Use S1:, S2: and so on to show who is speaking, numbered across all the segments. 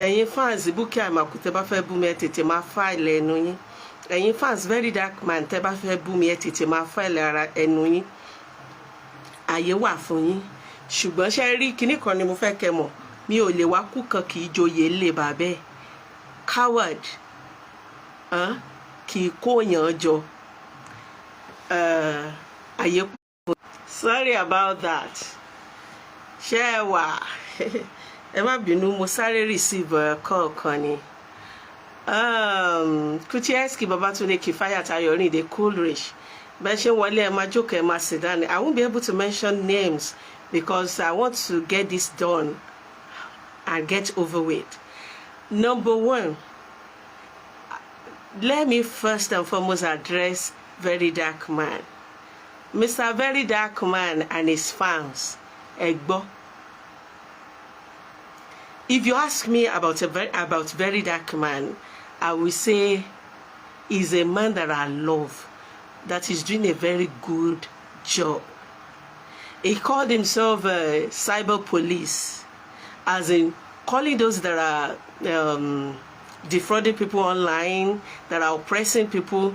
S1: ẹ̀yin fans Dikeh Aiyemaku tẹ́ bá fẹ́ bú mi ẹ tètè máa file ẹnu yín. Ẹ̀yin fans Verydarkman tẹ́ bá fẹ́ bú mi ẹ tètè máa file ara ẹnu yín. Àyè wà fún yín. Ṣùgbọ́n ṣé rí kíní kan ni mo fẹ́ kẹ́ mọ̀. Mi ò lè wá kú kan kì í joyè lé bàbẹ́. Coward. Kì í kóyàn jọ. Àyè pọ̀. Sorry about that. Ṣé wà? Ẹ má bínú mo sáré receive call kan ni. Kutieski Babatunde Kifaya Tayorin de Coolridge. Mention wọlé ẹ má jókòó ẹ má sit down. I won't be able to mention names because I want to get this done and get over with. Number one, let me first and foremost address Verydarkman. Mr. Verydarkman and his fans. Egbo. If you ask me about Verydarkman, I will say he's a man that I love, that is doing a very good job. He called himself cyber police, as in calling those that are defrauding people online, that are oppressing people.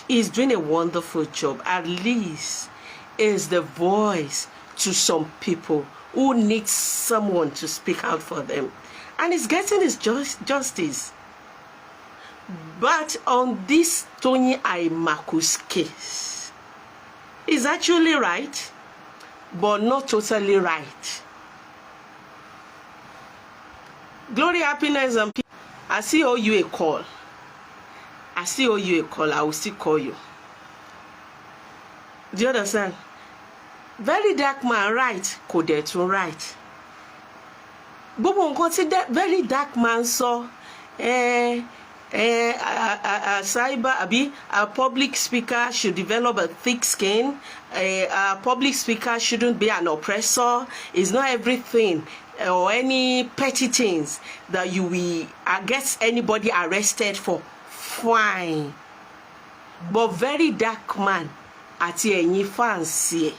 S1: He's doing a wonderful job. At least is the voice to some people who need someone to speak out for them. And he's getting his justice. But on this Toyin Aiyemaku's case, he's actually right, but not totally right. Glory, happiness, and peace. I still owe you a call. I still owe you a call. I will still call you. Do you understand? Verydarkman right, kò dẹ̀ tún right. Gbogbo nǹkan tí Verydarkman sọ, cyber, a public speaker should develop a thick skin. A public speaker shouldn't be an oppressor. It's not everything or any petty things that you will get anybody arrested for. Fine. But Verydarkman àti ẹ̀yin fans here.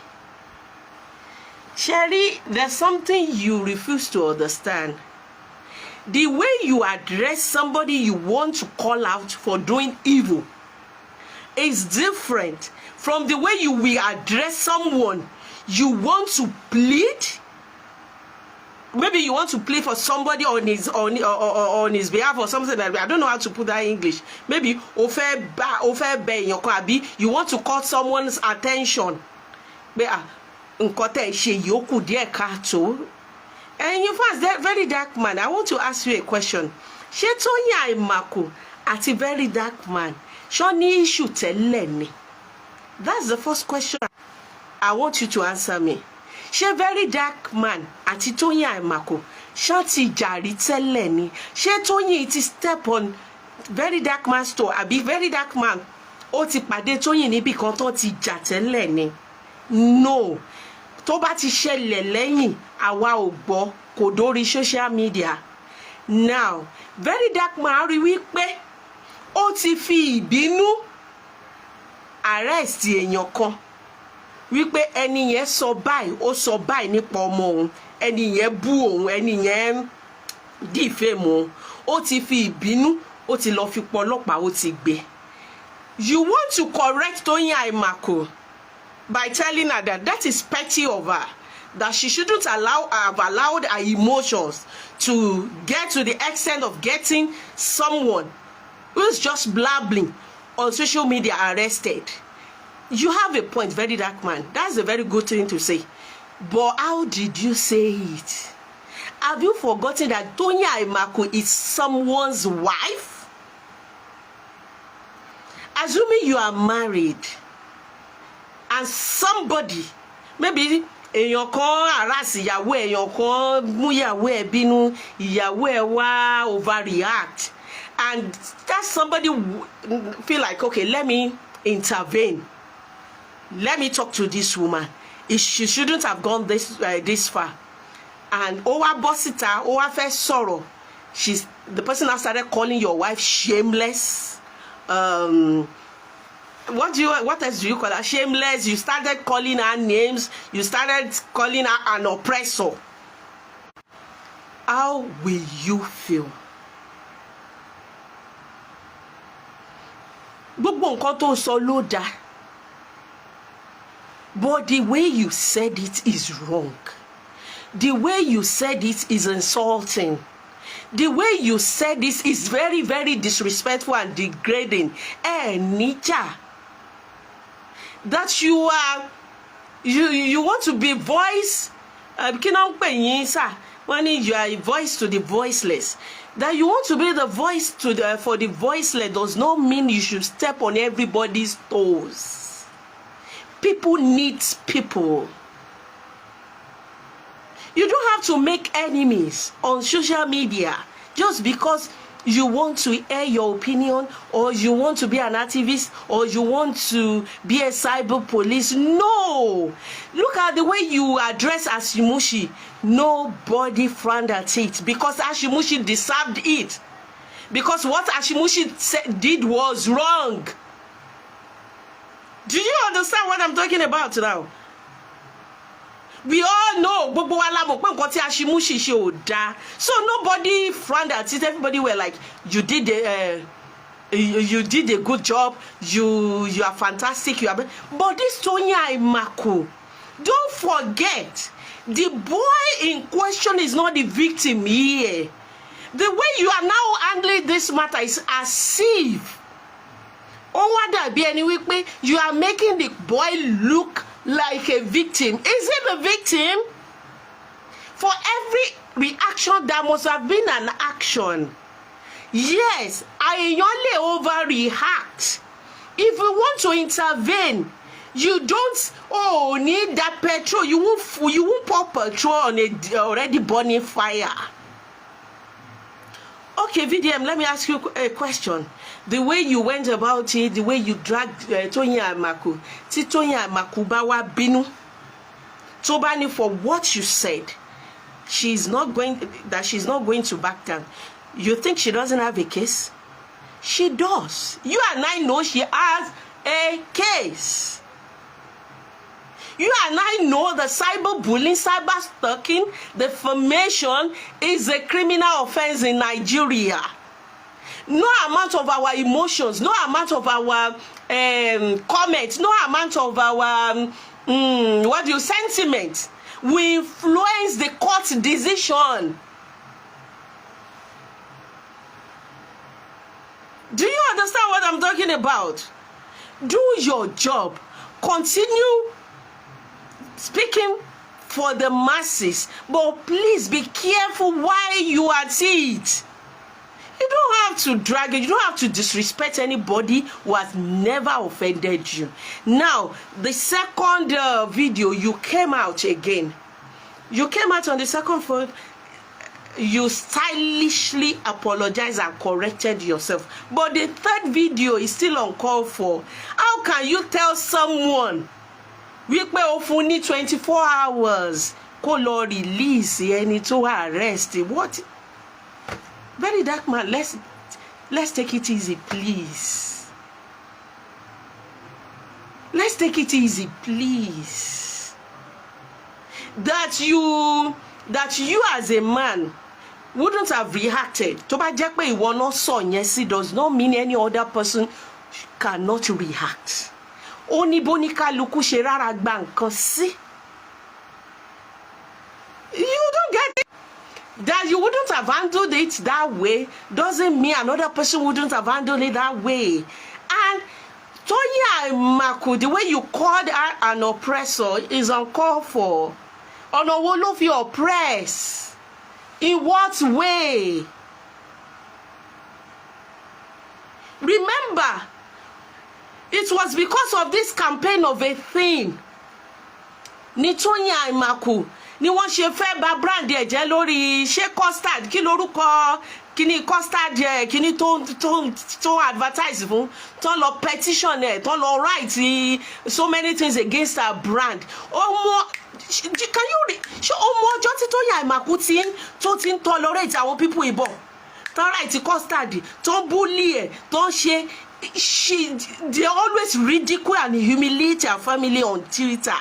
S1: Sherry, there's something you refuse to understand. The way you address somebody you want to call out for doing evil is different from the way you will address someone you want to plead. Maybe you want to plead for somebody on his behalf or something like that. I don't know how to put that in English. Maybe you want to call someone's attention. And you first, Verydarkman, I want to ask you a question. Ṣé Toyin Aiyemaku àti Verydarkman ṣó ní issue tẹ́lẹ̀ ni? That's the first question I want you to answer me. Ṣé Verydarkman àti Toyin Aiyemaku ṣó ti jà rí tẹ́lẹ̀ ni? Ṣé Toyin ti step on Verydarkman's toe àbí Verydarkman ó ti pàdé Toyin níbi kan tó ti jà tẹ́lẹ̀ ni? No. Tó bá ti ṣẹlẹ̀ lẹ́yìn àwa ò gbọ́ kò dórí social media. Now, Verydarkman rí wípé ó ti fi ìbínú arrest èèyàn kan wípé ẹni yẹn sọ báyìí ó sọ báyìí nípa ọmọ òun, ẹni yẹn bú òun, ẹni yẹn defame òun, ó ti fi ìbínú ó ti lọ fi pọlọ́pàá ó ti gbé. You want to correct Toyin Aiyemaku by telling her that that is petty of her, that she shouldn't have allowed her emotions to get to the extent of getting someone who is just blabbling on social media arrested. You have a point, Verydarkman. That's a very good thing to say. But how did you say it? Have you forgotten that Toyin Aiyemaku is someone's wife? Assuming you are married, and somebody, maybe èèyàn kan harass ìyàwó ẹ̀, èèyàn kan mú ìyàwó ẹ̀ bínú, ìyàwó ẹ̀ wá overreact, and that somebody feel like, okay, let me intervene, let me talk to this woman. She shouldn't have gone this far. And ó wá bọ́ síta, ó wá fẹ́ sọ̀rọ̀. The person now started calling your wife shameless. What else do you call her? Shameless. You started calling her names. You started calling her an oppressor. how will you feel? Gbogbo nǹkan tó sọ ló dá, but the way you said it is wrong. The way you said it is insulting. The way you said this is very, very disrespectful and degrading. Nija, that you want to be voice. You are a voice to the voiceless. That you want to be the voice for the voiceless does not mean you should step on everybody's toes. People need people. You don't have to make enemies on social media just because you want to air your opinion, or you want to be an activist, or you want to be a cyber police. No! Look at the way you address Ashimushi. Nobody frowned at it because Ashimushi deserved it. Because what Ashimushi did was wrong. Do you understand what I'm talking about now? We all know so nobody frowned at it. Everybody were like, you did a good job, you are fantastic, but this Toyin Aiyemaku, don't forget, the boy in question is not the victim here. The way you are now handling this matter is as if you are making the boy look like a victim. Is it a victim? For every reaction, there must have been an action. Yes, I only overreact. If you want to intervene, you don't need that petrol. You won't pour petrol on a already burning fire. Okay, VDM, let me ask you a question. The way you went about it, the way you dragged Toyin Aiyemaku, Toyin Aiyemaku bawa binu, Tobani, for what you said, she's not going to back down. You think she doesn't have a case? She does. You and I know she has a case. You and I know the cyberbullying, cyber stalking, defamation is a criminal offense in Nigeria. No amount of our emotions, no amount of our comments, no amount of our sentiment will influence the court decision. Do you understand what I'm talking about? Do your job. Continue speaking for the masses, but please be careful why you are at it. You don't have to drag it. You don't have to disrespect anybody who has never offended you. Now, the second video, you came out again. You came out on the second phone. You stylishly apologized and corrected yourself. But the third video is still uncalled for. How can you tell someone we pay only 24 hours kó lọ release ẹni tó arrest? What? Verydarkman, let's take it easy, please. Let's take it easy, please. That you as a man wouldn't have reacted. Tó bá jẹ́ pé ìwọ náà sọ yẹn sí does not mean any other person cannot react. Ó ní bóníkálukú ṣe rárá gba nǹkan sí. You don't get it. That you wouldn't have handled it that way doesn't mean another person wouldn't have handled it that way. And Toyin Aiyemaku, the way you called her an oppressor is uncalled for. Ọ̀nà wo ló fi oppress? In what way? Remember, it was because of this campaign of a thing. Ni Toyin Aiyemaku ni wọ́n ṣe fẹ́ bà brand ẹ̀ jẹ́ lórí ṣé custard kí lórúkọ kíní custard kíní tó advertise fún tó lọ petition ẹ̀ tó lọ write so many things against her brand. Can you read? Ṣé ọmọ ọjọ́ tí Toyin Aiyemaku tó ti ń tolerate àwọn people ìbọn tó write custard tó bully ẹ̀ tó ṣe they always ridicule and humiliate her family on Twitter.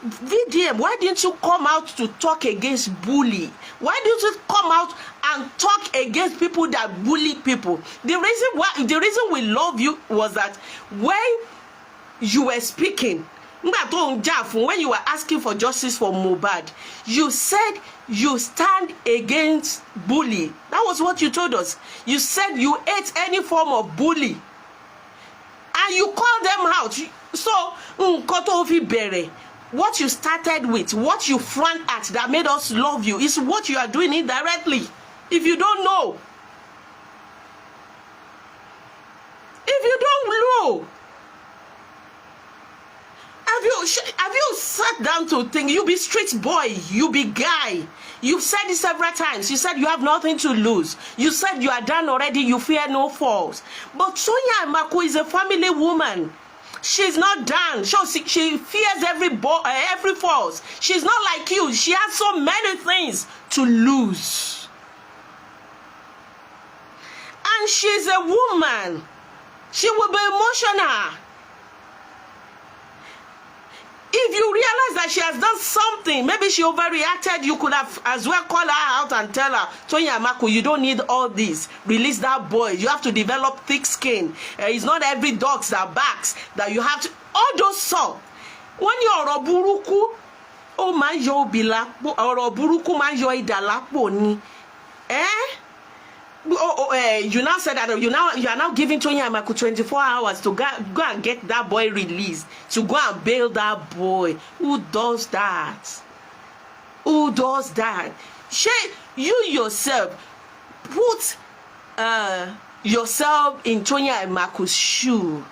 S1: VDM, why didn't you come out to talk against bully? Why didn't you come out and talk against people that bully people? The reason we love you was that when you were speaking, when you were asking for justice for Mohbad, you said you stand against bully. That was what you told us. You said you hate any form of bully. And you called them out. So, what you started with, what you front at that made us love you is what you are doing indirectly. If you don't know. If you don't know. Have you sat down to think? You be street boy, you be guy. You've said it several times. You said you have nothing to lose. You said you are done already, you fear no falls. But Toyin Aiyemaku is a family woman. She's not done. She fears every falls. She's not like you. She has so many things to lose. And she's a woman. She will be emotional. If you realize that she has done something, maybe she overreacted, you could have as well call her out and tell her, Toyin Aiyemaku, you don't need all this. Release that boy. You have to develop thick skin. It's not every dog that barks that you have to. All those stuff. When you're a buruku, oh my yo bilapo, or a buruku man yo idalapo ni. You now said that you are now giving Toyin Aiyemaku 24 hours to go and get that boy released, to go and bail that boy. Who does that? Who does that? You yourself put yourself in Toyin Aiyemaku's shoe.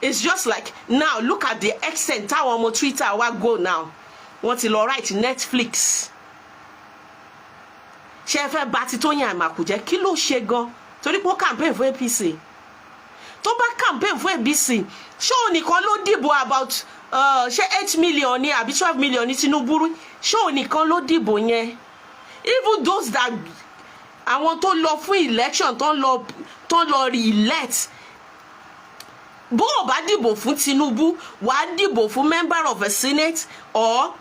S1: It's just like now look at the extent how on Twitter what go now. Want to write Netflix. She fẹ́ bà ti Toyin Aiyemaku jẹ́ kí ló ṣe gan torí pé ó campaign fún APC tó bá campaign fún ABC ṣé ó nìkan ló dìbò about 8 million ní àbí 12 million ní Tinubu ṣé ó nìkan ló dìbò yẹn even those that àwọn tó lọ fún election tó lọ re-elect bó o bá dìbò fún Tinubu wàá dìbò fún member of a senate or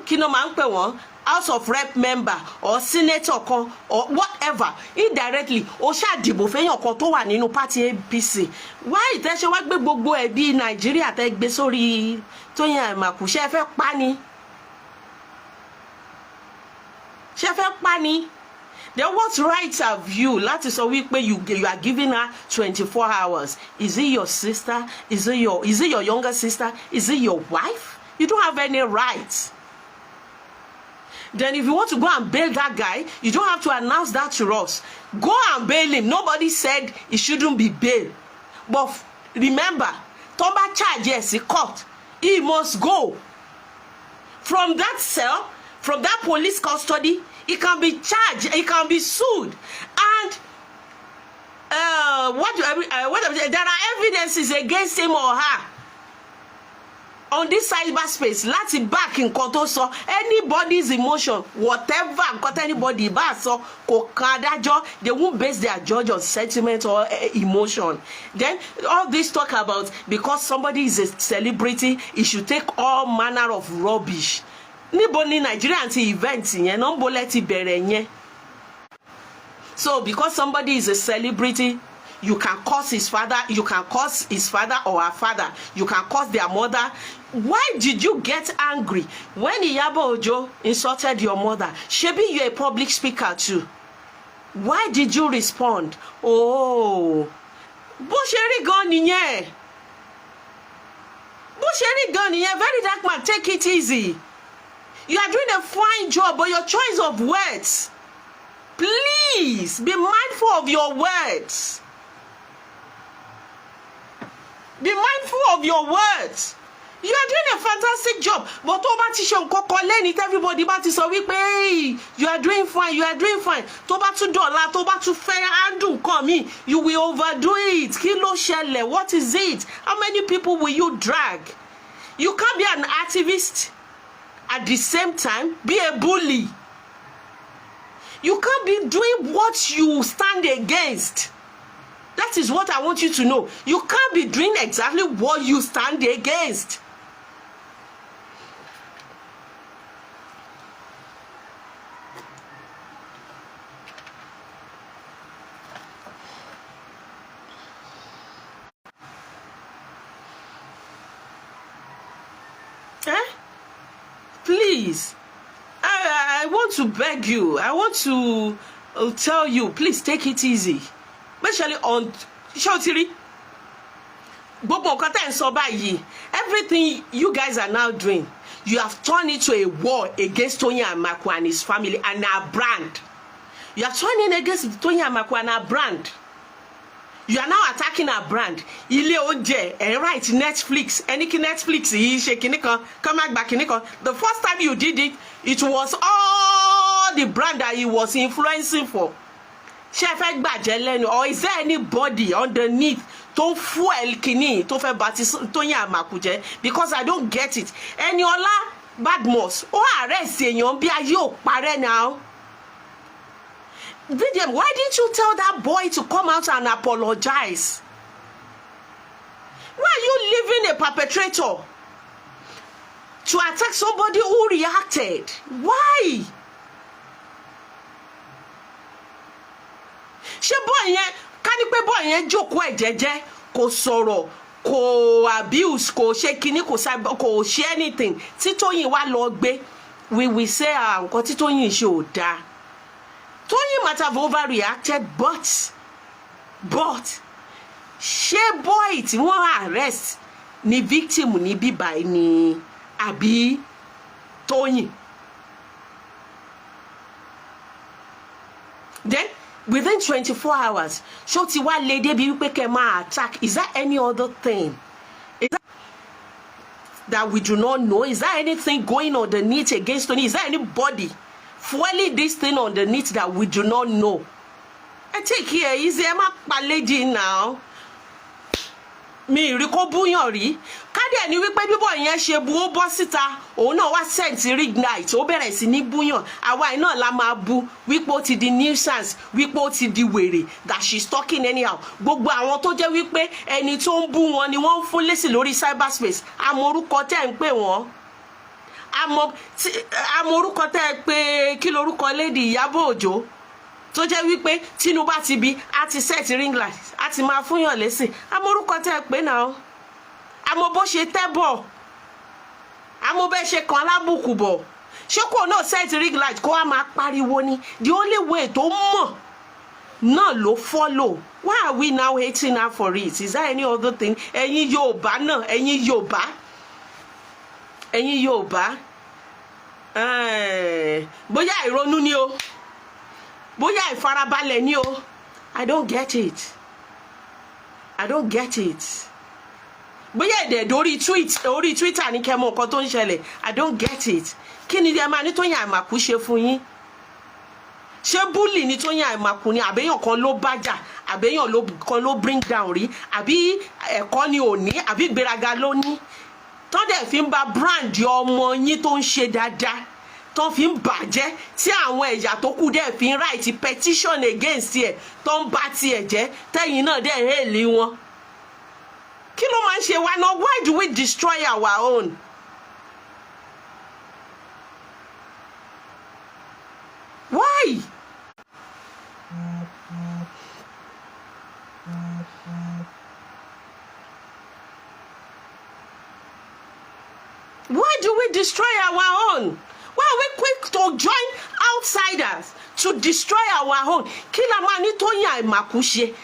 S1: kí ló máa ń pè wọ́n house of rep member or senator kan or whatever indirectly ó ṣàdìbò fẹ́yàn kan tó wà nínú party APC why ìtẹ́ṣẹ́ wá gbé gbogbo ẹ̀bí Nàìjíríà tẹ́ gbé sórí Toyin Aiyemaku ṣé fẹ́ pa ni ṣé fẹ́ pa ni then what rights have you láti sọ wípé you are giving her 24 hours is it your sister is it your younger sister is it your wife? You don't have any rights. Then if you want to go and bail that guy, you don't have to announce that to us. Go and bail him. Nobody said he shouldn't be bailed. But remember, Toba charges court. He must go. From that cell, from that police custody, he can be charged, he can be sued. And there are evidences against him or her. On this cyberspace, láti back nǹkan tó sọ anybody's emotion whatever nǹkan anybody bá sọ kò kan adájọ́ they won't base their judge on sentiment or emotion. Then all this talk about because somebody is a celebrity he should take all manner of rubbish. Níbo ni Nigeria ti event yẹn no bo let it bẹ̀rẹ̀ yẹn. So because somebody is a celebrity you can curse his father, you can curse his father or her father, you can curse their mother. Why did you get angry when Iyabo Ojo insulted your mother? Shebi, you're a public speaker too. Why did you respond? Oh, bó ṣe rí gan nìyẹn. Bó ṣe rí gan nìyẹn. Verydarkman, take it easy. You are doing a fine job, but your choice of words, please be mindful of your words. Be mindful of your words. You are doing a fantastic job. But tó bá ti ṣe nǹkan kan lẹ́ni everybody bá ti sọ wípé hey, you are doing fine, you are doing fine. Tó bá tún dọ̀la, tó bá tún fẹ́ handle nǹkan mi, you will overdo it. Kí ló ṣẹlẹ̀? What is it? How many people will you drag? You can't be an activist at the same time be a bully. You can't be doing what you stand against. That is what I want you to know. You can't be doing exactly what you stand against. Please, I want to beg you. I want to tell you, please take it easy. Especially on Shotiri. Everything you guys are now doing, you have turned it to a war against Toyin Aiyemaku and his family and our brand. You are turning against Toyin Aiyemaku and our brand. You are now attacking our brand. Ile oje, right, Netflix. Any Netflix, come back. The first time you did it, it was all the brand that he was influencing for. Or is there anybody underneath to fuel kini to fe bati Toyin Aiyemaku je? Because I don't get it. Eniola Badmus, arrest èèyàn bí ayé ò parẹ́ now. Vidiam, why didn't you tell that boy to come out and apologize? Why are you leaving a perpetrator to attack somebody who reacted? Why? Ṣé boy yẹn, ká ní pé boy yẹn jókòó ẹ̀ jẹ́jẹ́, kò sọ̀rọ̀, kò abuse, kò ṣe kíní, kò ṣe anything. Tí Toyin wá lọ gbé, we will say nǹkan tí Toyin ṣe ò dáa. Toyin might have overreacted, but ṣé boy tí wọ́n arrest ni victim ní bíbá ni àbí Toyin? Then within 24 hours, ṣó ti wá lé débi wípé kẹ́ máa attack. Is there any other thing? Is that we do not know? Is there anything going underneath against Toyin? Is there anybody fueling this thing underneath that we do not know? I take here easy, I'm a lady now. Mi rí kó búyàn rí. Kádẹ̀ ni wípé bí boy yẹn ṣe bu ó bọ́ síta, òun náà wá sent rig night, ó bẹ̀rẹ̀ sí ní búyàn. Àwa iná la máa bu wípé ó ti di nuisance, wípé ó ti di wèrè, that she's talking anyhow. Gbogbo àwọn tó jẹ́ wípé ẹni tó ń bú wọn ni wọ́n ń fún lésì lórí cyberspace. Àmọ̀rúkọ tẹ́ ń pè wọ́n. Àmọ̀rúkọ tẹ́ pé kí lorúkọ lady Ìyábọ̀ Òjó tó jẹ́ wípé tínú bá ti bí á ti set ring light, á ti máa fúnyàn lésì. Àmọ̀rúkọ tẹ́ pé náà. Àmọ́ bó ṣe tẹ́ bọ̀. Àmọ́ bẹ́ ṣe kan alábùkù bọ̀. Ṣé kò náà set ring light kó wá máa pariwo ni? The only way tó mọ̀ náà ló follow. Why are we now hating her for it? Is there any other thing? Ẹ̀yin Yorùbá náà, ẹ̀yin Yorùbá. Bóyá ìrònú ni o. Bóyá ìfarabalẹ̀ ni o. I don't get it. Bóyá èdè orí Twitter ní kẹ́ mọ̀ nǹkan tó ń ṣẹlẹ̀. I don't get it. Kí ni ẹ máa ní Toyin Aiyemaku ṣe fún yín? Ṣé bully ni Toyin Aiyemaku ni àbẹ́yàn kan ló bájà, àbẹ́yàn kan ló bring down rí, àbí ẹ̀kọ́ ni ò ní, àbí ìgbéraga ló ní? Tó dẹ̀ fi ń ba brand ọmọ yín tó ń ṣe dáadáa, tó fi ń bàjẹ́, tí àwọn ẹ̀yà tó kù dẹ̀ fi ń write petition against ẹ̀, tó ń bá tiẹ̀ jẹ́, tẹ́yìn náà dẹ̀ hẹ́ẹ̀lì wọn. Kí ló máa ń ṣe wá náà? Why do we destroy our own? Why? Why do we destroy our own? Why are we quick to join outsiders to destroy our own? Kí la máa ní Toyin Aiyemaku ṣe?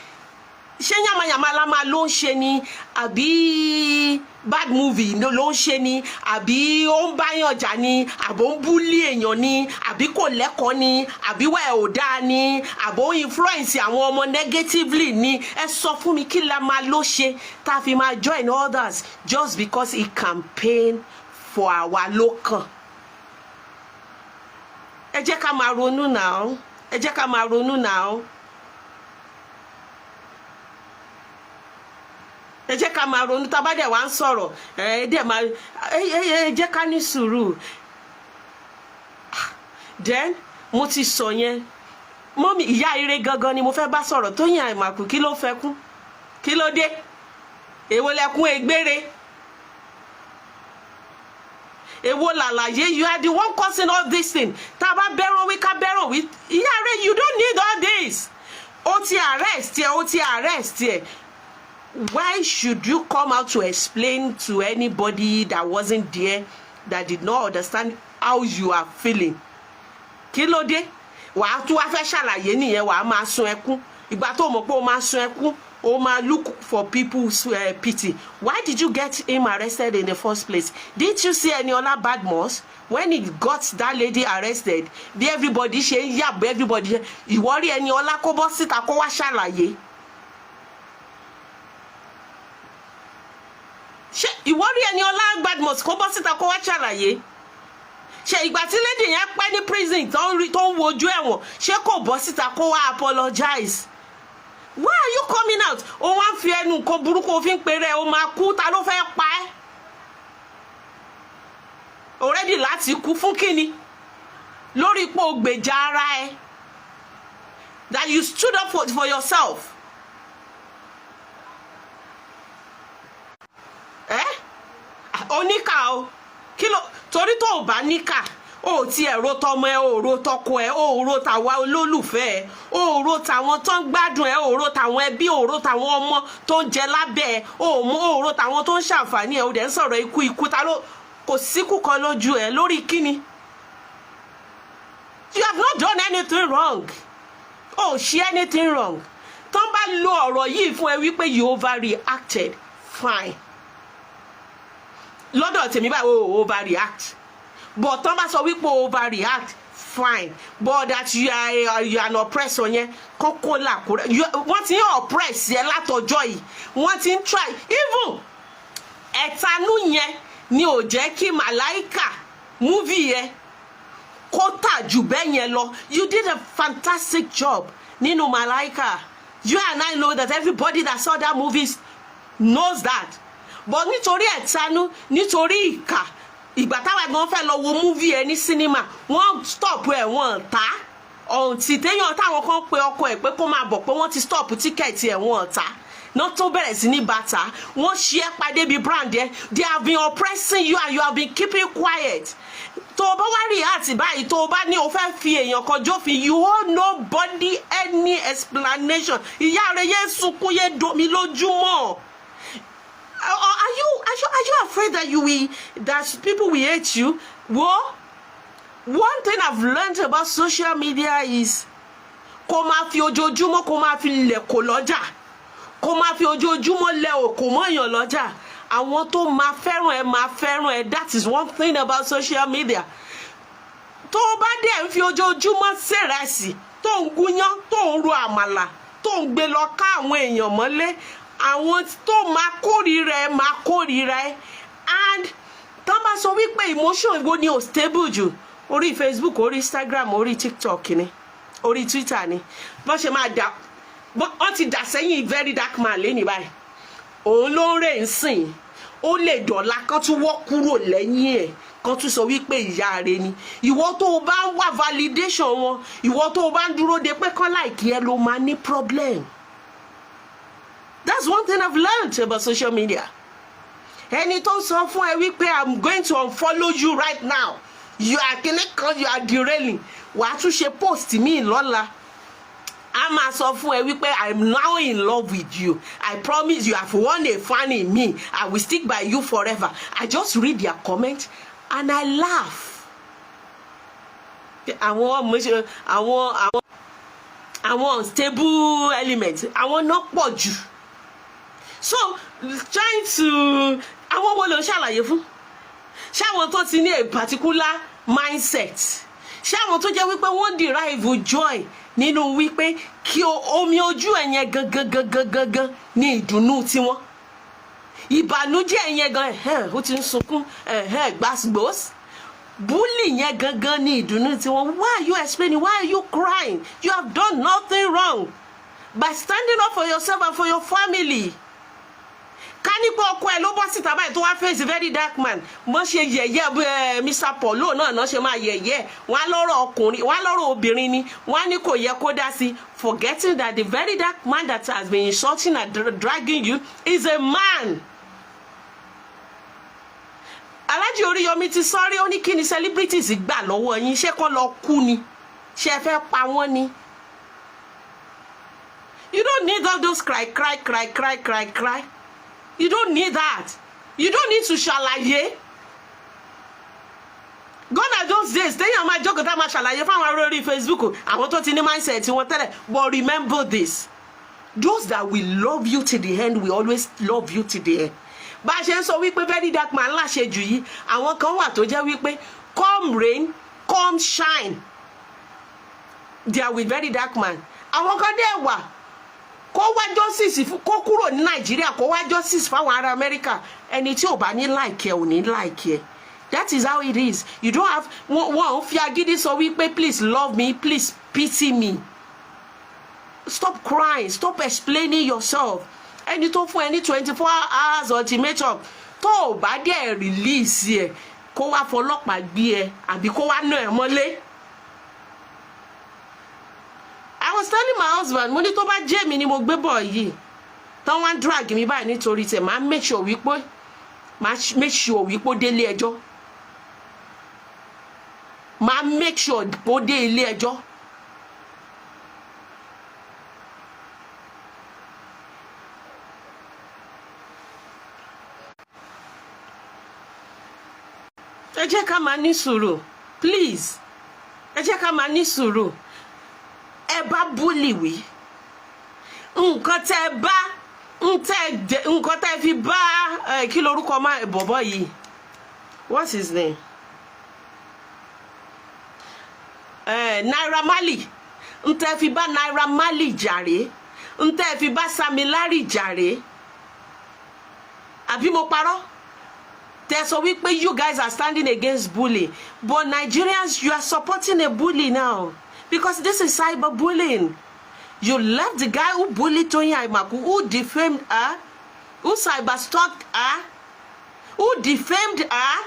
S1: Ṣé yamayama la máa ló ń ṣe ni? Àbí bad movie ló ń ṣe ni? Àbí ó ń báyàn jà ni? Àbó ń bully èèyàn ni? Àbí kò lẹ́kọ̀ọ́ ni? Àbí wẹ̀ ò dáa ni? Àbó influence àwọn ọmọ negatively ni? Ẹ sọ fún mi kí la máa ló ṣe tá fi máa join others just because he campaign for our local. Ẹ jẹ́ ká máa ronú now. Ẹ jẹ́ ká máa ronú now. Ẹ jẹ́ ká máa ronú tá bá dẹ̀ wá ń sọ̀rọ̀. Ẹ jẹ́ ká ní sùúrù. Then mo ti sọ yẹn. Mọ́mì ìyá ire gangan ni mo fẹ́ bá sọ̀rọ̀. Toyin Aiyemaku kí ló fẹ́ kún? kí ló dé èwo lẹkún egbére èwo làlàyé. You are the one causing all this thing. Tá bá bẹ̀rù wí ká bẹ̀rù wí. Iyare, you don't need all this. Ó ti arrest ẹ. Why should you come out to explain to anybody that wasn't there, that did not understand how you are feeling? Kí ló dé? Wàá tún wá fẹ́ ṣàlàyé nìyẹn, wàá máa sun ẹkún. Ìgbà tó mọ̀ pé ó máa sun ẹkún, ó máa look for people's pity. Why did you get him arrested in the first place? Didn't you see Eniola Badmus when he got that lady arrested? Bí everybody ṣe ń yàbọ̀ everybody. Ìwọ rí Eniola kó bọ́ síta kó wá ṣàlàyé. Ṣé ìwọ rí Eniola Badmus kó bọ́ síta kó wá ṣàlàyé? Ṣé ìgbà tí lady yẹn pẹ́ ní prison tó ń wojú ẹ̀wọ̀n, ṣé kò bọ́ síta kó wá apologize? Why are you coming out? O wá fi ẹnu nǹkan burúkú o fi ń pèrè o máa kú, ta ló fẹ́ pa ẹ́? Already láti kú fún kíni? Lórí ipò gbèjà ara ẹ. That you stood up for yourself. Oníkà o. Kí ló torí tó bá níkà. O ti ẹ̀rọ tọmọ ẹ, o ro tọkọ ẹ, o ro tàwa olólùfẹ́ ẹ, o ro tàwọn tó ń gbádùn ẹ, o ro tàwọn ẹbí, o ro tàwọn ọmọ tó ń jẹ lábẹ́ ẹ, o ro tàwọn tó ń ṣàǹfààní ẹ, o dẹ̀ ń sọ̀rọ̀ ikú ta ló kò síkú kan lójú ẹ lórí kíni? You have not done anything wrong. O ṣe anything wrong. Tó ń bá lo ọ̀rọ̀ yìí fún ẹ wípé you overreacted, fine. Lọ́dọ̀ tèmi báyìí o overreact. But tán bá sọ wípé overreact, fine. But that you are an oppressor yẹn, kókó làkúrẹ́. Wọ́n ti ń oppress yẹn látọjọ́ yìí. Wọ́n ti ń try. Even ẹ̀tanú yẹn ni ò jẹ́ kí Màláíkà movie yẹn kó tà jù bẹ́ẹ̀ yẹn lọ. You did a fantastic job nínú Màláíkà. You and I know that everybody that saw that movie knows that. But nítorí ẹ̀tanú, nítorí ìkà, ìgbà táwa gan fẹ́ lọ wo movie ẹ ní cinema, wọ́n stop ẹ̀ wọ́n ta ọ̀ǹtì téèyàn táwọn kan pe ọkọ ẹ̀ pé kó máa bọ̀ pé wọ́n ti stop tíkẹ́ẹ̀tì ẹ̀ wọ́n ta náà tó bẹ̀rẹ̀ sí ní bàtà wọ́n ṣí ẹ́ padé bíi brand ẹ̀. They have been oppressing you and you have been keeping quiet. Tó o bá wá rí àti báyìí tó o bá ní o fẹ́ fi èèyàn kan jófin, you owe nobody any explanation. Ìyá rẹ̀ yé sunkún yé domi lójúmọ́. Are you afraid that people will hate you? Well, one thing I've learned about social media is kó máa fi ojoojúmọ́ kó máa fi lẹ̀ kó lọ́jà, kó máa fi ojoojúmọ́ lẹ̀ òkò mọ́yàn lọ́jà. Àwọn tó máa fẹ́ràn ẹ. That is one thing about social media. Tó bá dẹ̀ ń fi ojoojúmọ́ ṣèrẹsì, tó ń gúnyán, tó ń ro àmàlà, tó ń gbé lọ ká àwọn èèyàn mọ́lé, àwọn tó máa kórìíra ẹ. And tán bá sọ wípé emotion wo ni o stable jù, orí Facebook, orí Instagram, orí TikTok ni, orí Twitter ni. Bọ́n ṣe máa dà, wọ́n ti dà sẹ́yìn Verydarkman lẹ́ni báyìí. Òun ló ń rè ń sìn. Ó lè dọ̀la kán tún wọ́ kúrò lẹ́yìn ẹ̀, kán tún sọ wípé ìyá rẹ̀ ni. Ìwọ tó o bá ń wá validation wọn, ìwọ tó o bá ń dúró de pé kán láìkí ẹ ló máa ní problem. That's one thing I've learned about social media. Ẹni tó sọ fún ẹ wípé I'm going to unfollow you right now. You are derailing. Wàá tún ṣe post mi lọ́la. A máa sọ fún ẹ wípé I'm now in love with you. I promise you have won a fan in me. I will stick by you forever. I just read their comment and I laugh. Àwọn unstable elements. Àwọn náà pọ̀ jù. So trying to àwọn wo ló ń ṣàlàyé fún? Ṣé àwọn tó ti ní a particular mindset? Ṣé àwọn tó jẹ́ wípé wọ́n derive joy nínú wípé kí omi ojú ẹ̀yẹn gangan ní ìdùnnú tiwọn? Ìbànújẹ́ ẹ̀yẹn gan ó ti ń sunkún gbàsgbòs. Bully yẹn gangan ní ìdùnnú tiwọn. Why are you explaining? Why are you crying? You have done nothing wrong by standing up for yourself and for your family. Kanipo ọkọ ló bọ́ síta báyìí tó wá face very dark man. Mo ṣe yẹ̀yẹ́ Mr. Paulo náà ṣe máa yẹ̀yẹ́. Wọ́n lọ́rọ̀ ọkùnrin, wọ́n lọ́rọ̀ obìnrin ni. Wọ́n ní kò yẹ kó dá sí, forgetting that the very dark man that has been insulting and dragging you is a man. Alhaji Oriyomi ti sọ́rí ó ní kí ni celebrities gbà lọ́wọ́ yín, ṣé kán lọ kú ni, ṣé fẹ́ pa wọ́n ni. You don't need all those cry. You don't need that. You don't need to ṣàlàyé. Gone are those days. Téèyàn máa jókòó tá máa ṣàlàyé fáwọn ará orí Facebook. Àwọn tó ti ní mindset wọn tẹ́lẹ̀. But remember this. Those that will love you to the end will always love you to the end. Bá a ṣe ń sọ wípé very dark man láṣẹ jù yìí. Àwọn kan wà tó jẹ́ wípé come rain, come shine. They are with very dark man. Àwọn kan dẹ̀ wà. Kó wá justice kó kúrò ní Nàìjíríà kó wá justice fáwọn ará America. Ẹni tí ò bá ní like ẹ ò ní like ẹ. That is how it is. You don't have one fi agídí sọ wípé please love me, please pity me. Stop crying, stop explaining yourself. Ẹni tó fún ẹni 24 hours ultimatum tó ò bá dẹ̀ release ẹ kó wá fọlọ́pàá gbé ẹ àbí kó wá ná ẹ mọ́lé. I was telling my husband, mo ní tó bá jẹ́ mi ni mo gbé bọ̀ yìí. Tán wá drag mi báyìí nítorí tẹ̀ máa make sure wípé délé ẹjọ́. Máa make sure ó dé ilé ẹjọ́. Ẹ jẹ́ ká máa ní sùúrù, please. Ẹ jẹ́ ká máa ní sùúrù. Ẹ bá bully wí. Nǹkan tẹ́ fi bá kí lorúkọ máa bọ̀bọ̀ yìí. What's his name? Naira Marley. Ntẹ́ fi bá Naira Marley jàre. Ntẹ́ fi bá Samilari jàre. Àbí mo parọ́? Tẹ́ sọ wípé you guys are standing against bullying. But Nigerians, you are supporting a bully now. Because this is cyberbullying. You left the guy who bullied Toyin Aiyemaku, who defamed her, who cyberstalked her, who defamed her.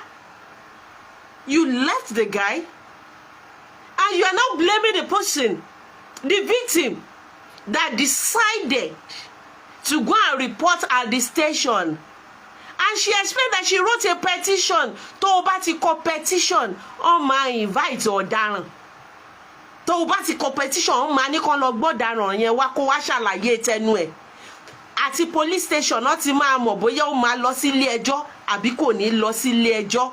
S1: You left the guy. And you are now blaming the person, the victim, that decided to go and report at the station. And she explained that she wrote a petition. Tó bá ti kọ petition, ó máa invite ọ̀daràn. Tó bá ti kọ petition, ó máa ní kán lọ gbọ́daràn yẹn wá kó wá ṣàlàyé tẹnu ẹ̀. Àti police station náà ti máa mọ̀ bóyá ó máa lọ sí ilé ẹjọ́ àbí kò ní lọ sí ilé ẹjọ́.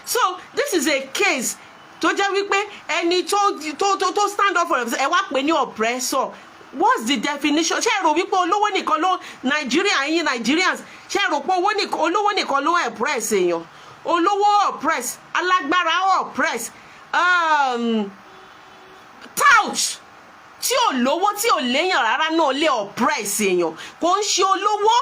S1: So this is a case tó jẹ́ wípé ẹni tó stand up for himself ẹ wá pè ní oppressor. What's the definition? Ṣé ẹ rò wípé olówó nìkan ló Nigeria yín Nigerians ṣé ẹ rò pé olówó nìkan ló oppress èèyàn? Olówó oppress, alágbára oppress, touch tí ò lówó tí ò léèyàn rárá náà lè oppress èèyàn. Kò ń ṣe olówó.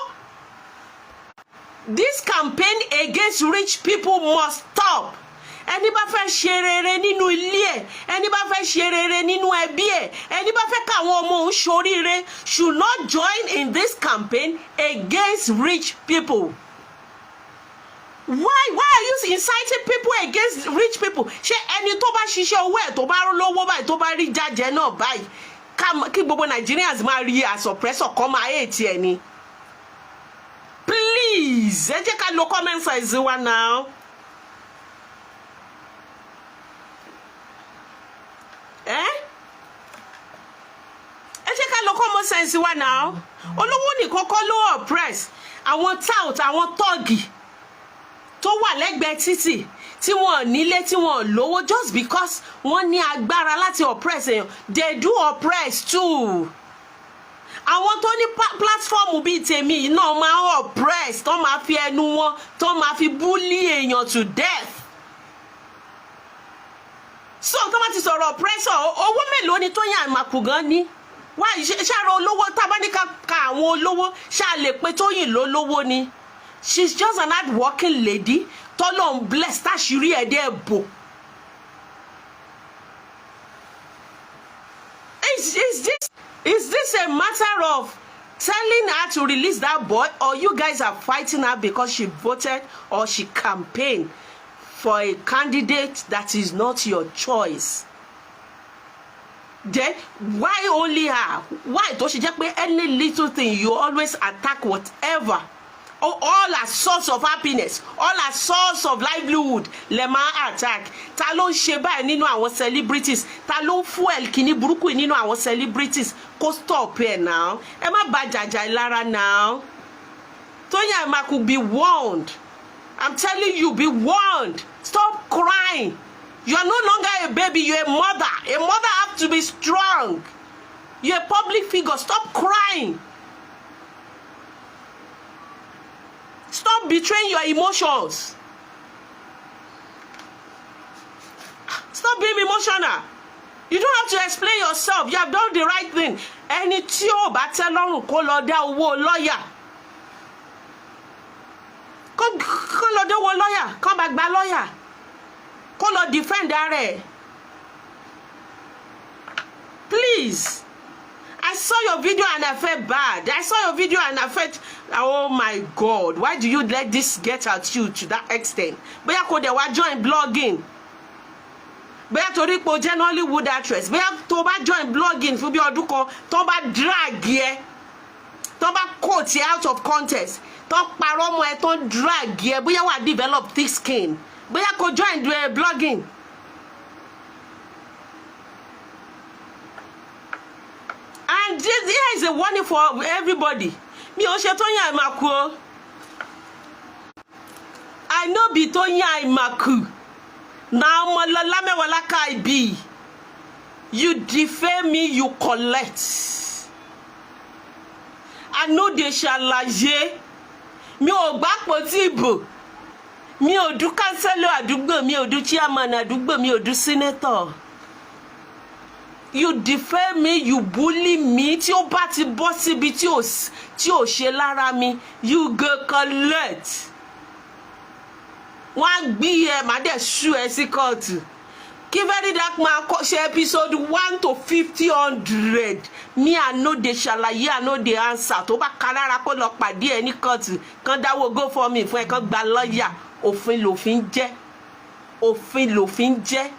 S1: This campaign against rich people must stop. Ẹni bá fẹ́ ṣe rere nínú ilé ẹ̀, ẹni bá fẹ́ ṣe rere nínú ẹbí ẹ̀, ẹni bá fẹ́ káwọn ọmọ òun ṣoríire should not join in this campaign against rich people. Why are you inciting people against rich people? Ṣé ẹni tó bá ṣiṣẹ́ owó ẹ̀ tó bá lówó báyìí tó bá rí jájẹ náà báyìí kí gbogbo Nigerians máa rí as oppressor kan máa hate ẹ̀ ni? Please, ẹ jẹ́ ká lo comment size wa now. Ẹ jẹ́ ká lo common sense wa now. Olówó nìkan kọ́ ló oppress. Àwọn tout, àwọn tọ́ọ̀gì tó wà lẹ́gbẹ̀ẹ́ títì tí wọ́n nílé tí wọ́n lówó just because wọ́n ní agbára láti oppress èèyàn. They do oppress too. Àwọn tó ní platform bíi tèmi náà máa oppress tó máa fi ẹnu wọn tó máa fi bully èèyàn to death. So tó máa ti sọ̀rọ̀ oppressor owó mélòó ni Toyin Aiyemaku gan ní? Wá ṣàrò olówó tábà ní ká àwọn olówó ṣá lè pe Toyin lólówó ni. She's just an hard working lady tọ́lọ́run bless táṣìírí ẹ̀dẹ́ ẹ̀bò. Is this a matter of telling her to release that boy, or you guys are fighting her because she voted or she campaigned for a candidate that is not your choice? Then why only her? Why don't she just pay any little thing? You always attack whatever. Oh, all are source of happiness, all are source of livelihood. Lema attack. Ta ló ń ṣe báyìí nínú àwọn celebrities? Ta ló ń fuel kíní burúkú nínú àwọn celebrities? Kó stop here now. Ẹ má bà jàjà lára now. Toyin Aiyemaku, be warned. I'm telling you, be warned. Stop crying. You are no longer a baby, you're a mother. A mother has to be strong. You're a public figure. Stop crying. Stop betraying your emotions. Stop being emotional. You don't have to explain yourself. You have done the right thing. Ẹni tí ó bá tẹ́ lọ́rùn kó lọ dá owó lọ́yà. Kó lọ dá owó lọ́yà. Kó bá gba lọ́yà. Kó lọ defend ara ẹ̀. Please. I saw your video and I felt bad. I saw your video and I felt, oh my God, why do you let this get at you to that extent? Bóyá kò dẹ̀ wá join blogging. Bóyá torí pé o jẹ́ Nollywood actress. Bóyá tó bá join blogging fún bí ọdún kan, tó bá drag yẹ, tó bá quote yẹ out of context, tó parọ́ mọ́ ẹ, tó drag yẹ, bóyá wà develop thick skin. Bóyá kò join blogging. And here is a warning for everybody. Mi ò ṣe Toyin Aiyemaku. I know be Toyin Aiyemaku. Now Alhaja Mewolaka I be. You defame me, you collect. I know they shall lie. Mi ò gbàpò tí ìbò. Mi ò du councillor àdúgbò, mi ò du chairman àdúgbò, mi ò du senator. You defame me, you bully me. Tí ó bá ti bọ́ síbi tí ó ṣe lára mi, you go collect. Wọ́n gbé ẹ má dẹ̀ ṣú ẹ sí kóòtù. Kí Verydarkman ṣe episode 1 to 50. Me I know they ṣàlàyé, I know the answer. Tó bá kalára kó lọ pàdé ẹ ní kóòtù. Kán dáwọ́ go for me fún ẹ kán gba lọ́yà. Òfin lòfin jẹ́. Òfin lòfin jẹ́.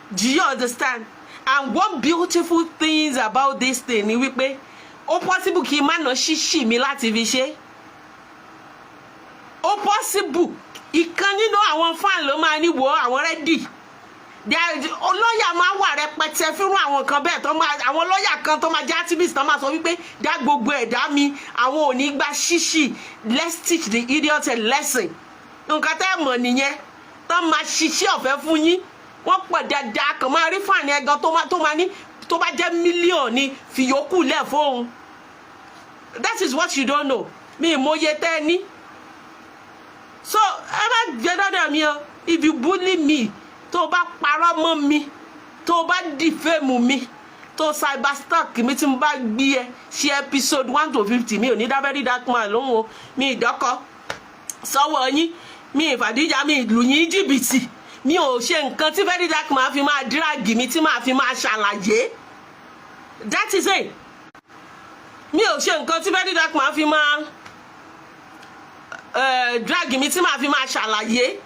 S1: Do you understand? And one beautiful things about this thing ni wípé ó possible kí má ná ṣíṣì mi láti fi ṣe. Ó possible ìkan nínú àwọn fan ló máa ní wo àwọn ready. Lọ́yà máa wà rẹpẹtẹ fún àwọn kan bẹ́ẹ̀ tó máa àwọn lọ́yà kan tó máa jẹ́ activist tó máa sọ wípé dá gbogbo ẹ̀dá mi àwọn ò ní gba ṣíṣì. Let's teach the idiot a lesson. Nǹkan tẹ́ mọ̀ nìyẹn tó máa ṣiṣẹ́ ọ̀fẹ́ fún yín. Wọ́n pọ̀ dáadáa kan máa rí fàní ẹgan tó máa ní tó bá jẹ́ mílíọ̀nù ní fìyókù lẹ̀ fóun. That is what you don't know. Mi ìmọ̀ye tẹ́ ní. So ẹ bá jẹ́ dáadáa mi o. If you bully me, tó bá parọ́ mọ́ mi, tó bá defame mi, tó cyberstalk mi tí mo bá gbé ẹ ṣe episode 1 to 50 mi ò ní dá Verydarkman lóhùn o. Mi ìdọ́kọ sọ́wọ́ yín, mi ìfàdíjà, mi ìlú yín jìbìtì. Mi ò ṣe nǹkan tí Verydarkman fi máa drag mi tí máa fi máa ṣàlàyé. That is it. Mi ò ṣe nǹkan tí Verydarkman fi máa drag mi tí máa fi máa ṣàlàyé.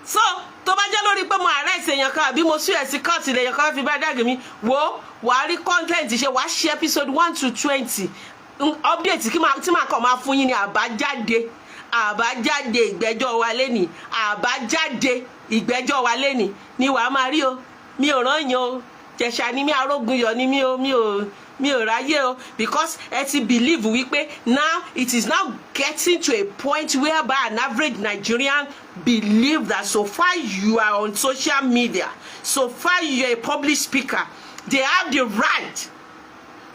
S1: So tó bá jẹ́ lórí pé mo arrest èèyàn kan àbí mo sue ẹ̀ sí court lèèyàn kan fi bá drag mi wo wàá rí content ṣe wàá ṣe episode 1 to 20 update tí màá kàn máa fún yín ní àbájáde ìgbẹ́jọ́ wa lẹ́nìí àbájáde ìgbẹ́jọ́ wa lẹ́nìí ni wàá máa rí o. Mi ò rán yín o. Jẹ̀ṣà ni mi arógun yọ ni mi ò ráyè o. Because ẹ ti believe wípé now it is now getting to a point whereby an average Nigerian believe that so far you are on social media, so far you are a public speaker, they have the right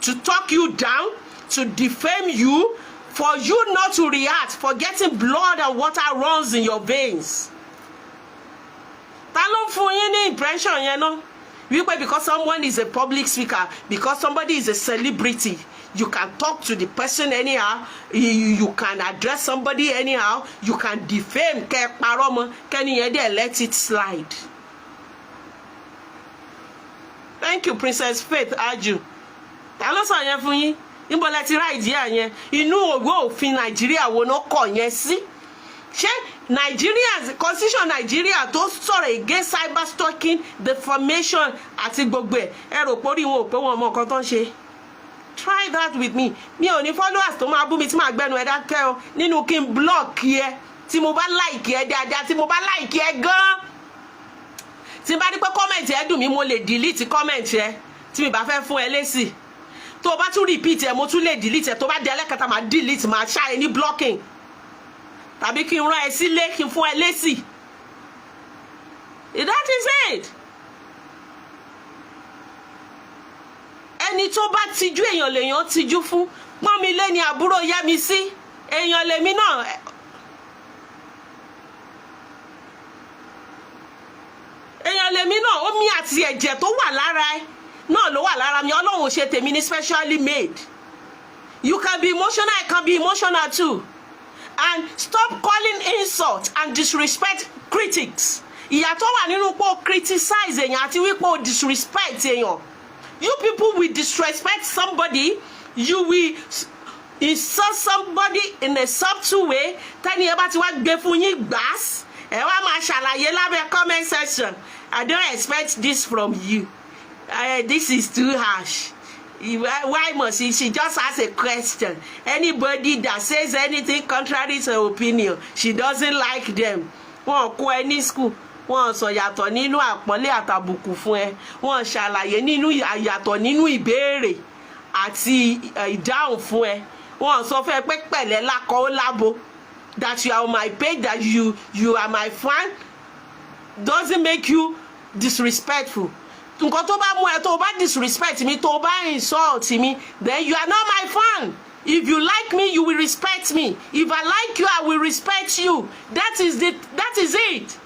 S1: to talk you down, to defame you, for you not to react, for getting blood and water runs in your veins. Ta ló fún yín ní impression yẹn náà? Wípé because someone is a public speaker, because somebody is a celebrity, you can talk to the person anyhow, you can address somebody anyhow, you can defame, kẹ́ parọ́ mọ́, kẹ́ni yẹn dẹ̀ let it slide. Thank you, Princess Faith Aju. ta ló sọ yẹn fún yín níbo lẹ ti ra idea yẹn inú òwe òfin Nàìjíríà wo no kọ yẹn sí ṣé Nigeria constitution Nigeria tó sọ̀rọ̀ against cyber stalking defamation àti gbogbo ẹ̀ rò pé orí wọn ò pé wọn mọ nǹkan tó ń ṣe. Try that with me. Mi ò ní followers tó máa bú mi tí máa gbẹnu ẹ dákẹ́ o nínú kí n block ẹ tí mo bá like ẹ dáadáa tí mo bá like ẹ gan. Tí n bá ní pé comment ẹ dùn mí mo lè delete comment ẹ tí mi bá fẹ́ fún ẹ lésì. Tó o bá tún repeat ẹ mo tún lè delete ẹ tó bá di ẹlẹ́kẹta máa delete máa ṣá ẹ ní blocking. Tàbí kí n rán ẹ sílé kí n fún ẹ lésì. That is it. Ẹni tó bá tijú èèyàn lèèyàn tijú fún pọ́n mi lé ní àbúrò yá mi sí èèyàn lèmi náà. Èèyàn lèmi náà omi àti ẹ̀jẹ̀ tó wà lára ẹ náà ló wà lára mi Ọlọ́run ò ṣe tèmi ní specially made. You can be emotional, I can be emotional too. And stop calling insult and disrespect critics. Ìyà tó wà nínú pé o criticize èèyàn àti wípé o disrespect èèyàn. You people will disrespect somebody, you will insult somebody in a subtle way. Tẹ́ni ẹ bá ti wá gbé fún yín gbàs. Ẹ wá máa ṣàlàyé lábẹ́ comment section. I don't expect this from you. This is too harsh. Why must she just ask a question? Anybody that says anything contrary to her opinion, she doesn't like them. Wọ́n kọ́ ẹ ní school. Wọ́n sọ yàtọ̀ nínú àpọ́nlé àtàbùkù fún ẹ. Wọ́n ṣàlàyé nínú yàtọ̀ nínú ìbéèrè àti ìdáhùn fún ẹ. Wọ́n sọ fún ẹ pé pẹ̀lẹ́ lákọ ó lábo. That you are on my page, that you are my fan, doesn't make you disrespectful. Nǹkan tó bá mú ẹ tó bá disrespect mi tó bá insult mi, then you are not my fan. If you like me, you will respect me. If I like you, I will respect you. That is it.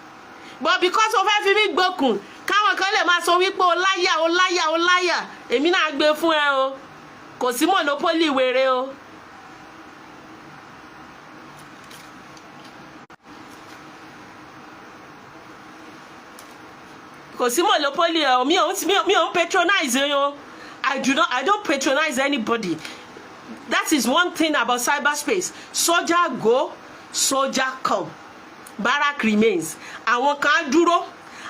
S1: But because of every gbókùn káwọn kan lè máa sọ wípé ó láyà èmi náà gbé fún ẹ o kò sí monopoly wèrè o. Kò sí monopoly o mi ò patronize o. I don't patronize anybody. That is one thing about cyberspace. Soldier go, soldier come. Barrack remains. Àwọn kan dúró,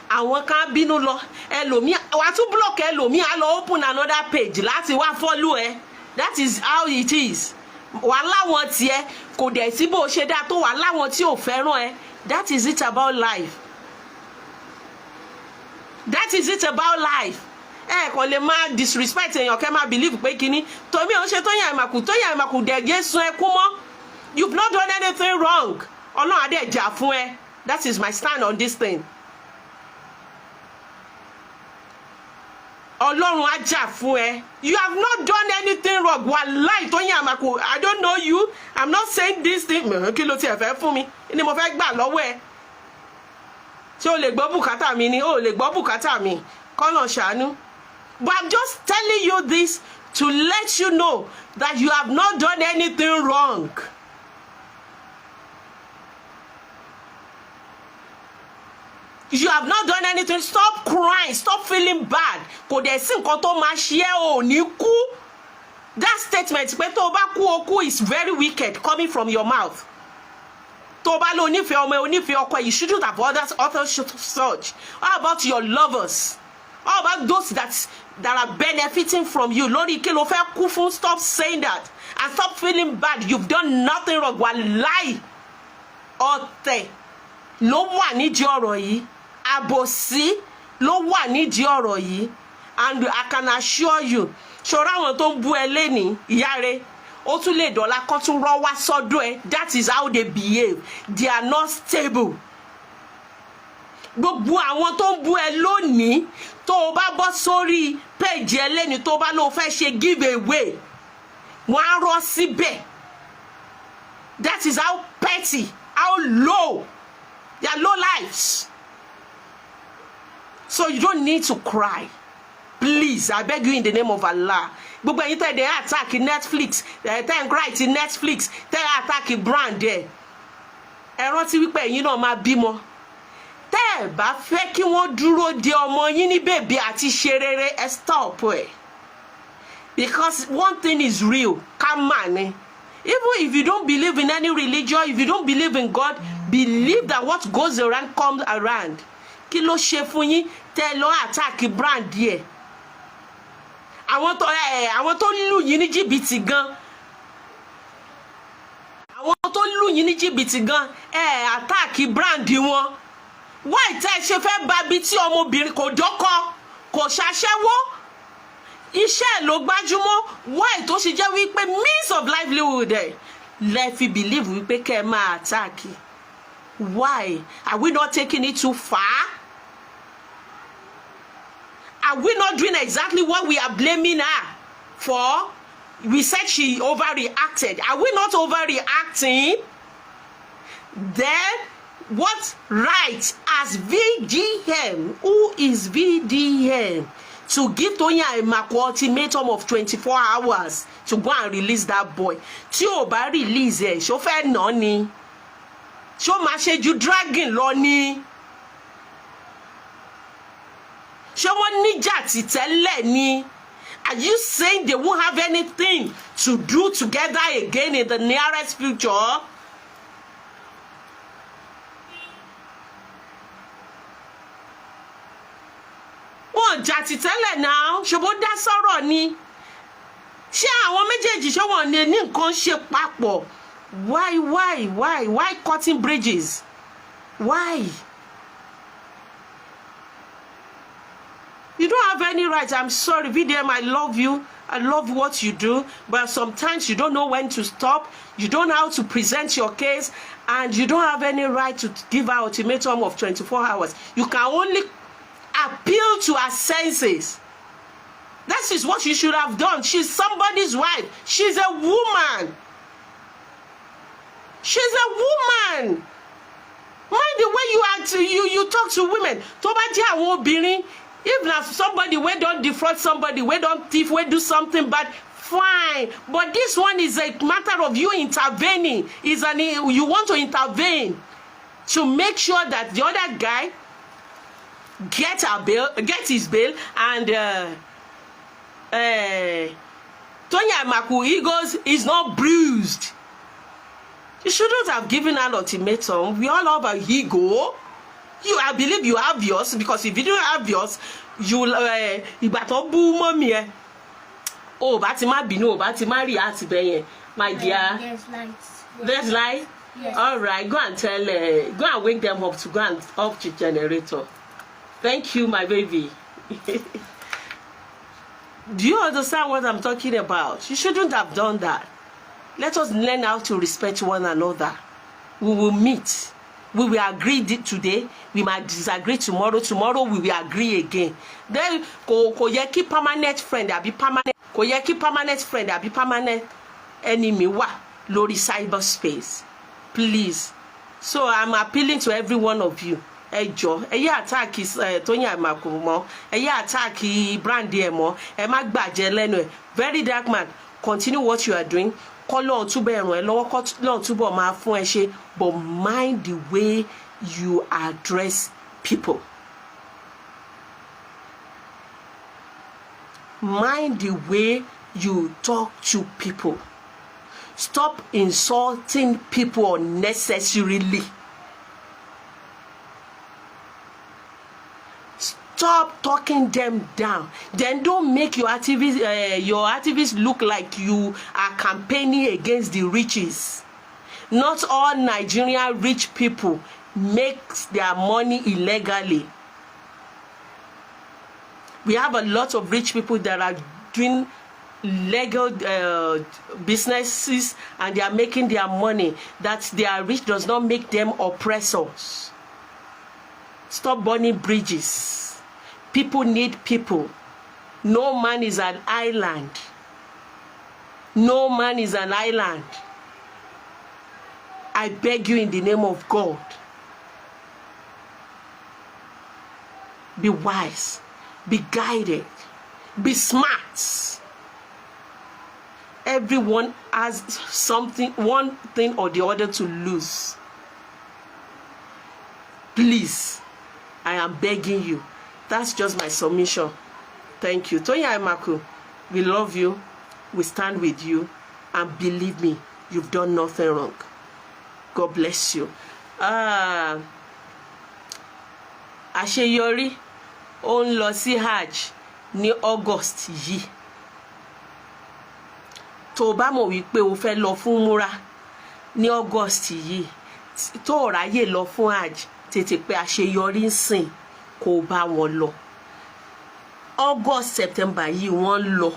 S1: àwọn kan bínú lọ. Ẹlòmí wá tún block ẹlòmí á lọ open another page láti wá follow ẹ. That is how it is. Wà láwọn tiẹ̀ kò dẹ̀ sí bó ṣe dá tó wà láwọn tí ò fẹ́ràn ẹ. That is it about life. That is it about life. Kò lè máa disrespect èèyàn kẹ́ máa believe pé kíní. Tòmí ò ń ṣe Toyin Aiyemaku dẹ̀ gé sun ẹkún mọ́. You've not done anything wrong. Ọlọ́run adé jà fún ẹ. That is my stand on this thing. Ọlọ́run á jà fún ẹ. You have not done anything wrong. Wallahi Toyin Aiyemaku, I don't know you. I'm not saying this thing. Kí ló tiẹ̀ fẹ́ fún mi? Ni mo fẹ́ gbà lọ́wọ́ ẹ. Ṣé o lè gbọ́ bùkátà mi ni? O lè gbọ́ bùkátà mi. Kọ́nà ṣàánú. But I'm just telling you this to let you know that you have not done anything wrong. You have not done anything. Stop crying. Stop feeling bad. Kò dẹ̀ sí nǹkan tó máa ṣe ẹ́ ò ní kú. That statement pé tó bá kú ó kú is very wicked coming from your mouth. Tó bá lọ onífẹ̀ẹ́ ọmọ onífẹ̀ẹ́ ọkọ, you shouldn't have others such. How about your lovers? How about those that are benefiting from you? Lórí kí ló fẹ́ kú fún? Stop saying that and stop feeling bad. You've done nothing wrong. Wallahi ọ̀tẹ̀ ló wà nídìí ọ̀rọ̀ yìí. Àbòsí ló wà nídìí ọ̀rọ̀ yìí. And I can assure you, ṣọ́ra àwọn tó ń bú ẹ lénìí ìyá rẹ̀ ó tún lè dọ̀la kó tún rọ́ wá sọ́dọ̀ ẹ. That is how they behave. They are not stable. Gbogbo àwọn tó ń bú ẹ lónìí tó o bá bọ́ sórí péjì ẹ lẹ́ni tó bá lóun fẹ́ ṣe give away wọ́n á rọ́ síbẹ̀. That is how petty, how low. They are low lives. So you don't need to cry. Please, I beg you in the name of Allah. Gbogbo ẹ̀yin tẹ́ dey attack Netflix, tẹ́ ń cry ti Netflix, tẹ́ attack brand ẹ̀. Ẹ rántí wípé ẹ̀yin náà máa bímọ. Tẹ́ ẹ bá fẹ́ kí wọ́n dúró de ọmọ yín ní bèbí àti ṣe rere, ẹ stop ẹ̀. Because one thing is real. Come on. Even if you don't believe in any religion, if you don't believe in God, believe that what goes around comes around. Kí ló ṣe fún yín tẹ́ lọ attack brand díẹ̀. Àwọn tó lù yín ní jìbìtì gan. Àwọn tó lù yín ní jìbìtì gan attack brand wọn. Why tẹ́ ṣe fẹ́ bá bí tí ọmọbìnrin kò dọ́kọ, kò ṣaṣẹ́wó. Iṣẹ́ ló gbájúmọ́. Why tó ṣe jẹ́ wípé means of livelihood lẹ fi believe wípé kẹ́ máa attack. Why? Are we not taking it too far? Are we not doing exactly what we are blaming her for? We said she overreacted. Are we not overreacting? Then, what right as VDM, who is VDM, to give Toyin Aiyemaku ultimatum of 24 hours to go and release that boy? Tí ó bá release ṣó fẹ́ nà ni? Ṣó máa ṣe ju dragging lọ ni? Ṣé wọ́n níjà tí tẹ́lẹ̀ ni? Are you saying they won't have anything to do together again in the nearest future? Wọ́n jà tí tẹ́lẹ̀ náà, ṣùgbọ́n dá sọ̀rọ̀ ni. Ṣé àwọn méjèèjì ṣé wọ́n ní nǹkan ṣe papọ̀? Why cutting bridges? Why? You don't have any right. I'm sorry, VDM, I love you. I love what you do. But sometimes you don't know when to stop. You don't know how to present your case. And you don't have any right to give her ultimatum of 24 hours. You can only appeal to her senses. That is what you should have done. She's somebody's wife. She's a woman. She's a woman. Mind the way you act, you talk to women. Tó bá jẹ́ àwọn obìnrin, if na somebody wey don't defraud somebody, wey don't thief, wey do something bad, fine. But this one is a matter of you intervening. You want to intervene to make sure that the other guy get his bail, and Toyin Aiyemaku egos is not bruised. You shouldn't have given an ultimatum. We all have a ego. I believe you have yours, because if you don't have yours, you'll ìgbà bú mọ́mì ẹ. Oh, bá ti má bínú, bá ti má react bẹ́yẹn, my dear.
S2: There's light.
S1: There's light?
S2: Yes.
S1: All right, go and tell, go and wake them up to go and off the generator. Thank you, my baby. Do you understand what I'm talking about? You shouldn't have done that. Let us learn how to respect one another. We will meet. We will agree today. We might disagree tomorrow. Tomorrow we will agree again. Then kò yẹ kí permanent friend àbí permanent. Kò yẹ kí permanent friend àbí permanent enemy wà lórí cyberspace. Please. So I'm appealing to every one of you. Ẹ jọ̀ọ́, ẹ yé attack Toyin Aiyemaku mọ́. Ẹ yé attack brand ẹ mọ́. Ẹ má gbàjẹ́ lẹ́nu ẹ̀. Verydarkman, continue what you are doing. Kọ́lọ́run túbọ̀ ẹ̀ràn ẹ lọ́wọ́, kọ́lọ́run túbọ̀ máa fún ẹ ṣe, but mind the way you address people. Mind the way you talk to people. Stop insulting people unnecessarily. Stop talking them down. Then don't make your activists look like you are campaigning against the riches. Not all Nigerian rich people make their money illegally. We have a lot of rich people that are doing legal businesses, and they are making their money. That they are rich does not make them oppressors. Stop burning bridges. People need people. No man is an island. No man is an island. I beg you in the name of God. Be wise. Be guided. Be smart. Everyone has something, one thing or the other to lose. Please, I am begging you. That's just my submission. Thank you. Toyin Aiyemaku, we love you. we stand with you, and believe me, you've done nothing wrong. God bless you. Àṣeyọrí ó ń lọ sí hajj ní August yìí. Tó bá mọ̀ wípé o fẹ́ lọ fún múra ní August yìí, tó ráyè lọ fún hajj, tètè pé àṣeyọrí ń sìn kó bá wọn lọ. August September yìí wọ́n lọ.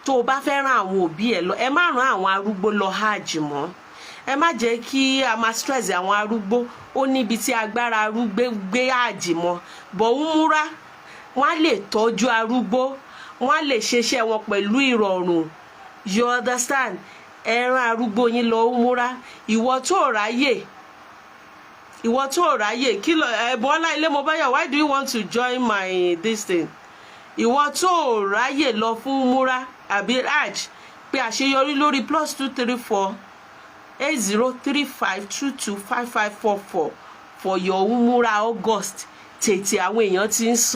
S1: Tó bá fẹ́ rán àwọn òbí ẹ lọ, ẹ má rán àwọn arúgbó lọ hajj mọ́. Ẹ má jẹ́ kí a máa stress àwọn arúgbó. Ó níbi tí agbára arúgbó gbé hajj mọ́. Bọ̀ múra, wọ́n lè tọ́jú arúgbó, wọ́n lè ṣeṣẹ́ wọn pẹ̀lú ìrọ̀rùn. You understand? Ẹ rán arúgbó yín lọ múra. Ìwọ tó ráyè kí ló Bọ́lá ilé mo báyọ̀, why do you want to join my this thing? Ìwọ tó ráyè lọ fún múra àbí hajj, pé àṣeyọrí lórí +234 8035225544 for your múra August. Tètè àwọn èèyàn ti ń sọ.